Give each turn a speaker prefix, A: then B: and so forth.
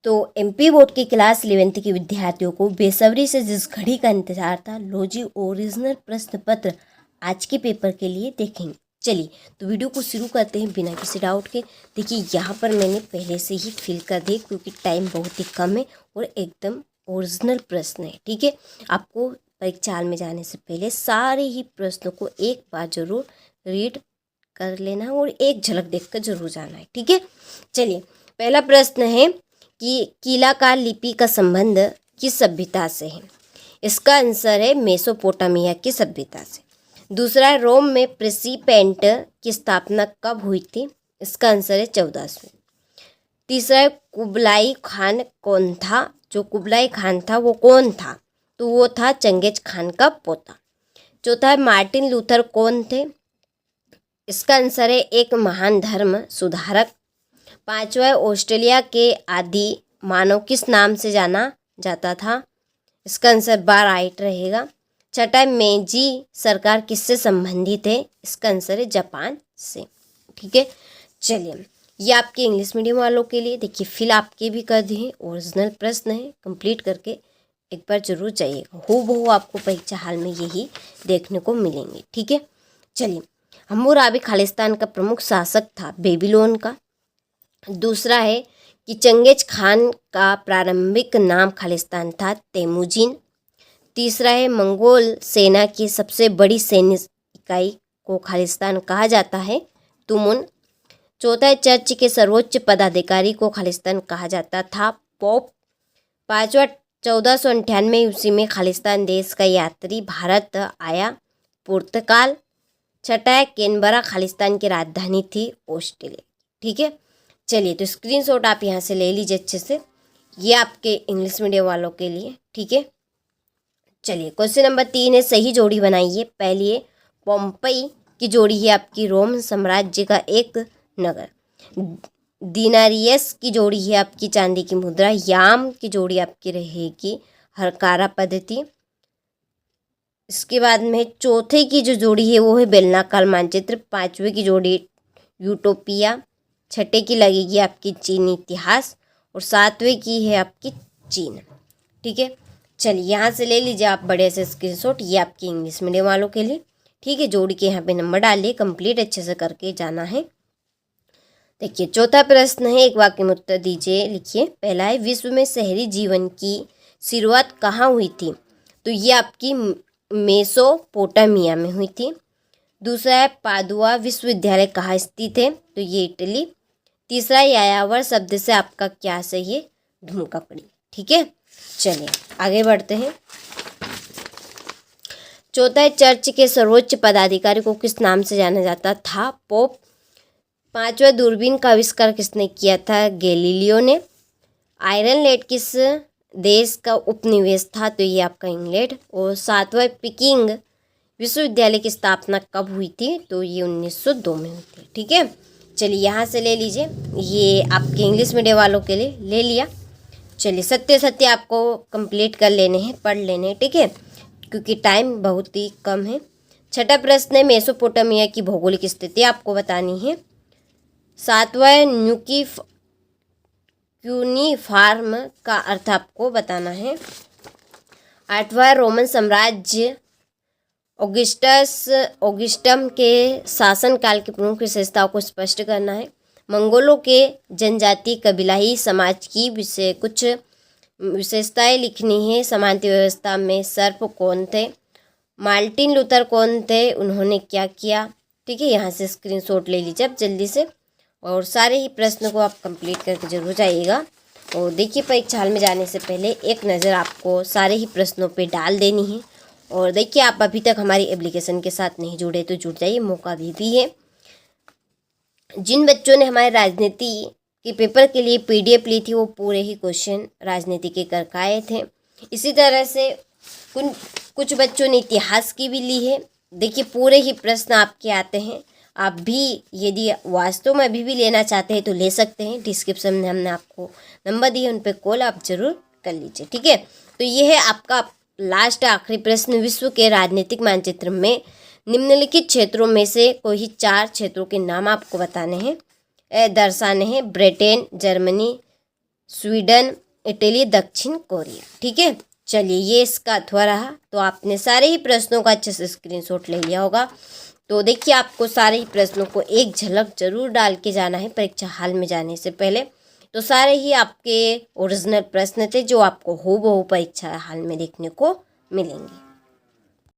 A: तो MP board की class 11th के विद्यार्थियों को बेसब्री से जिस घड़ी का इंतजार था, लो जी ओरिजिनल प्रश्न पत्र आज के पेपर के लिए देखेंगे। चलिए तो वीडियो को शुरू करते हैं बिना किसी डाउट के। देखिए यहाँ पर मैंने पहले से ही फिल कर दिए क्योंकि टाइम बहुत ही कम है और एकदम ओरिजिनल प्रश्न है। ठीक है, आपको परीक्षा हाल में जाने से पहले सारे ही प्रश्नों को एक बार जरूर रीड कर लेना है और एक झलक देखकर जरूर जाना है। ठीक है, चलिए पहला प्रश्न है कि कीलाकार लिपि का संबंध किस सभ्यता से है? इसका आंसर है मेसोपोटामिया की सभ्यता से। दूसरा है रोम में प्रेसिपेंट की स्थापना कब हुई थी? इसका आंसर है 1400। तीसरा है कुबलाई खान कौन था? जो कुबलाई खान था वो कौन था? तो वो था चंगेज खान का पोता। चौथा है मार्टिन लूथर कौन थे? इसका आंसर है एक महान धर्म सुधारक। पांचवा है ऑस्ट्रेलिया के आदि मानव किस नाम से जाना जाता था? इसका आंसर बाराइट रहेगा। छठा है मेजी सरकार किससे संबंधित है? इसका आंसर है जापान से। ठीक है, चलिए ये आपके इंग्लिश मीडियम वालों के लिए देखिए फिल आपके भी कर दिए, ओरिजिनल प्रश्न है, कंप्लीट करके एक बार जरूर जाइएगा। हूबहू आपको परीक्षा हाल में यही देखने को मिलेंगे। ठीक है, चलिए हम्मुराबी खालिस्तान का प्रमुख शासक था बेबीलोन का। दूसरा है कि चंगेज खान का प्रारंभिक नाम खालिस्तान था तेमुजिन। तीसरा है मंगोल सेना की सबसे बड़ी सैन्य इकाई को खालिस्तान कहा जाता है तुमुन। चौथा है चर्च के सर्वोच्च पदाधिकारी को खालिस्तान कहा जाता था पोप। पांचवा 1498 ईस्वी में खालिस्तान देश का यात्री भारत आया पुर्तगाल। छठा है कैनबरा खालिस्तान की राजधानी थी ऑस्ट्रेलिया। ठीक है, चलिए तो स्क्रीनशॉट आप यहाँ से ले लीजिए अच्छे से, ये आपके इंग्लिश मीडियम वालों के लिए। ठीक है, चलिए क्वेश्चन नंबर 3 है सही जोड़ी बनाइए। पहली है पोम्पई की जोड़ी है आपकी रोम साम्राज्य का एक नगर। दिनारियस की जोड़ी है आपकी चांदी की मुद्रा। याम की जोड़ी आपकी रहेगी हरकारा पद्धति। इसके बाद में चौथे की जो जोड़ी है वो है बेलनाकार मानचित्र। पांचवे की जोड़ी यूटोपिया। छठे की लगेगी आपकी चीनी इतिहास और सातवें की है आपकी चीन। ठीक है, चलिए यहाँ से ले लीजिए आप बड़े से स्क्रीनशॉट, ये आपकी इंग्लिश मीडियम वालों के लिए। ठीक है, जोड़ी के यहाँ पे नंबर डालिए, कंप्लीट अच्छे से करके जाना है। देखिए चौथा प्रश्न है, एक वाक्य में उत्तर दीजिए। लिखिए पहला है विश्व में शहरी जीवन की शुरुआत कहाँ हुई थी? तो ये आपकी मेसोपोटामिया में हुई थी। दूसरा है पादुआ विश्वविद्यालय कहाँ स्थित है? तो ये इटली। तीसरा यायावर शब्द से आपका क्या सही है? धूमककड़ी। ठीक है, चलिए आगे बढ़ते हैं। चौथा है चर्च के सर्वोच्च पदाधिकारी को किस नाम से जाना जाता था? पोप। पांचवा दूरबीन का आविष्कार किसने किया था? गैलीलियो ने। आयरन लेड किस देश का उपनिवेश था? तो ये आपका इंग्लैंड। और सातवां पिकिंग विश्वविद्यालय की स्थापना कब हुई थी? तो ये 1902 में हुई थी। ठीक है, चलिए यहाँ से ले लीजिए, ये आपके इंग्लिश मीडियम वालों के लिए ले लिया। चलिए सत्य सत्य आपको कंप्लीट कर लेने हैं, पढ़ लेने हैं। ठीक है, क्योंकि टाइम बहुत ही कम है। छठा प्रश्न है मेसोपोटामिया की भौगोलिक स्थिति आपको बतानी है। सातवां क्यूनिफार्म का अर्थ आपको बताना है। आठवां रोमन साम्राज्य ऑगस्टम के शासनकाल की प्रमुख विशेषताओं को स्पष्ट करना है। मंगोलों के जनजाति कबीलाई समाज की कुछ विशेषताएं लिखनी है। समानता व्यवस्था में सर्प कौन थे? मार्टिन लूथर कौन थे? उन्होंने क्या किया? ठीक है, यहाँ से स्क्रीनशॉट ले लीजिए आप जल्दी से और सारे ही प्रश्न को आप कंप्लीट करके जरूर जाइएगा। और देखिए परीक्षा हाल में जाने से पहले एक नज़र आपको सारे ही प्रश्नों पे डाल देनी है। और देखिए आप अभी तक हमारी एप्लीकेशन के साथ नहीं जुड़े तो जुड़ जाइए, मौका भी है। जिन बच्चों ने हमारे राजनीति के पेपर के लिए PDF ली थी वो पूरे ही क्वेश्चन राजनीति के करके आए थे। इसी तरह से कुछ बच्चों ने इतिहास की भी ली है। देखिए पूरे ही प्रश्न आपके आते हैं। आप भी यदि वास्तव में अभी भी लेना चाहते हैं तो ले सकते हैं। डिस्क्रिप्शन में हमने आपको नंबर दिए, उन पर कॉल आप जरूर कर लीजिए। ठीक है, तो ये है आपका लास्ट आखिरी प्रश्न। विश्व के राजनीतिक मानचित्र में निम्नलिखित क्षेत्रों में से कोई 4 क्षेत्रों के नाम आपको बताने हैं, दर्शाने हैं। ब्रिटेन, जर्मनी, स्वीडन, इटली, दक्षिण कोरिया। ठीक है, चलिए ये इसका अथवा रहा। तो आपने सारे ही प्रश्नों का अच्छे से स्क्रीनशॉट ले लिया होगा। तो देखिए आपको सारे ही प्रश्नों को एक झलक जरूर डाल के जाना है परीक्षा हाल में जाने से पहले। तो सारे ही आपके ओरिजिनल प्रश्न थे जो आपको हूबहू परीक्षा हाल में देखने को मिलेंगे।